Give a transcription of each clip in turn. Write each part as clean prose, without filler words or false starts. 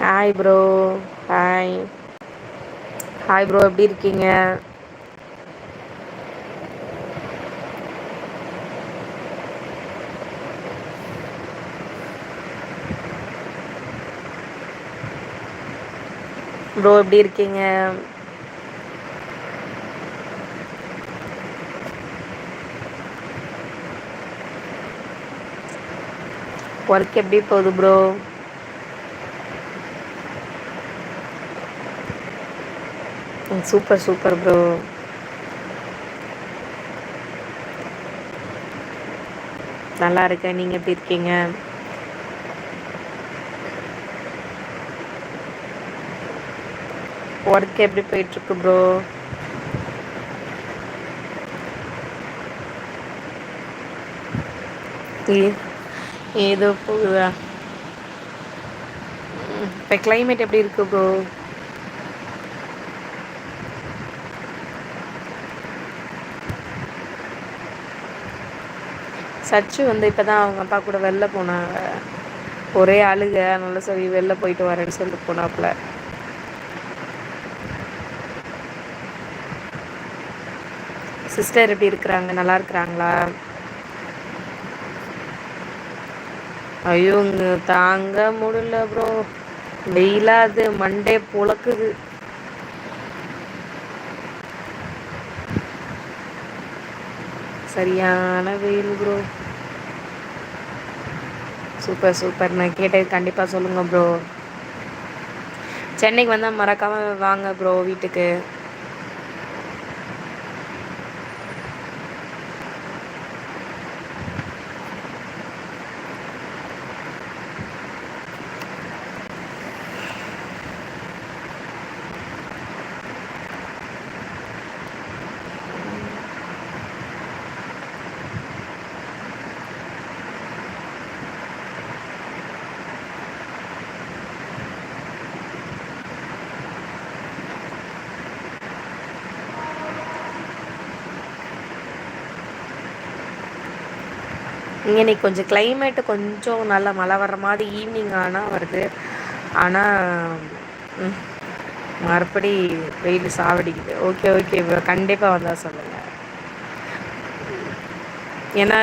Hi bro. Hi. Hi bro, எப்படி இருக்கீங்க? Bro எப்படி இருக்கீங்க? ஒர்க் எப்படி போகுது ப்ரோ? Super super bro. நல்லா இருக்கேன். நீங்க எப்படி இருக்கீங்க? ஒர்க் எப்படி போயிட்டு இருக்கு ப்ரோ? ஏ- ஏதோ போகுதா? இப்போ கிளைமேட் எப்படி இருக்கு ப்ரோ? சச்சு வந்து இப்பதான் அவங்க அப்பா கூட வெளில போனாங்க. ஒரே அழுக, அதனால சரி வெளில போயிட்டு வரேன்னு சொல்லிட்டு போனாப்புல. சிஸ்டர் எப்படி இருக்கிறாங்க? நல்லா இருக்கிறாங்களா? ஐயோ இங்க தாங்க முடியல ப்ரோ. வெயிலா அது மண்டே பொழக்குது. சரியான வெயில் ப்ரோ. Super super. நான் கேட்டது கண்டிப்பாக சொல்லுங்கள் ப்ரோ. சென்னைக்கு வந்தால் மறக்காமல் வாங்க ப்ரோ வீட்டுக்கு. இங்கே இன்னைக்கு கொஞ்சம் கிளைமேட்டு கொஞ்சம் நல்லா மழை வர்ற மாதிரி ஈவினிங் ஆனால் வருது. ஆனால் மறுபடி வெயில் சாவடிக்குது. ஓகே ஓகே ப்ரோ, கண்டிப்பாக வந்தால் சொல்லுங்கள். ஏன்னா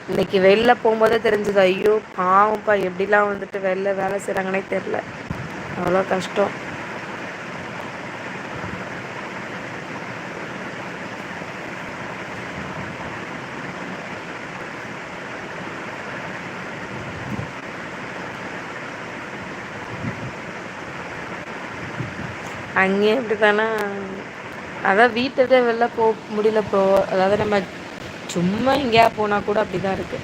இன்னைக்கு வெளில போகும்போதே தெரிஞ்சது. ஐயோ பாவம்ப்பா, எப்படிலாம் வந்துட்டு வெளில வேலை செய்கிறாங்கன்னே தெரில. அவ்வளோ கஷ்டம். அங்கேயும் இப்படி தானே. அதான் வீட்டை விட்டு வெளில போக முடியல ப்ரோ. அதாவது நம்ம சும்மா எங்கேயா போனால் கூட அப்படி தான் இருக்குது.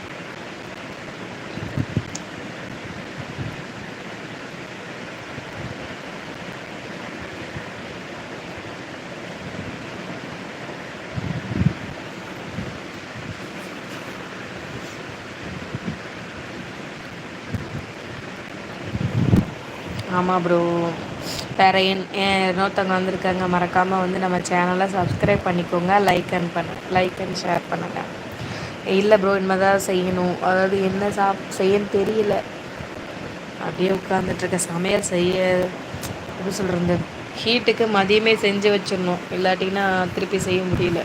ஆமாம் ப்ரோ. வேறு இன்னொருத்தவங்க வந்திருக்காங்க. மறக்காமல் வந்து நம்ம சேனலை சப்ஸ்கிரைப் பண்ணிக்கோங்க. லைக் அண்ட் ஷேர் பண்ணுங்கள். இல்லை ப்ரோ, இனிமேல் தான் செய்யணும். அதாவது என்ன செய்யன்னு தெரியல. அப்படியே உட்காந்துட்ருக்கேன். சமையல் செய்ய எப்படி சொல்கிறது, ஹீட்டுக்கு மதியமே செஞ்சு வச்சிடணும். இல்லாட்டினா திருப்பி செய்ய முடியல.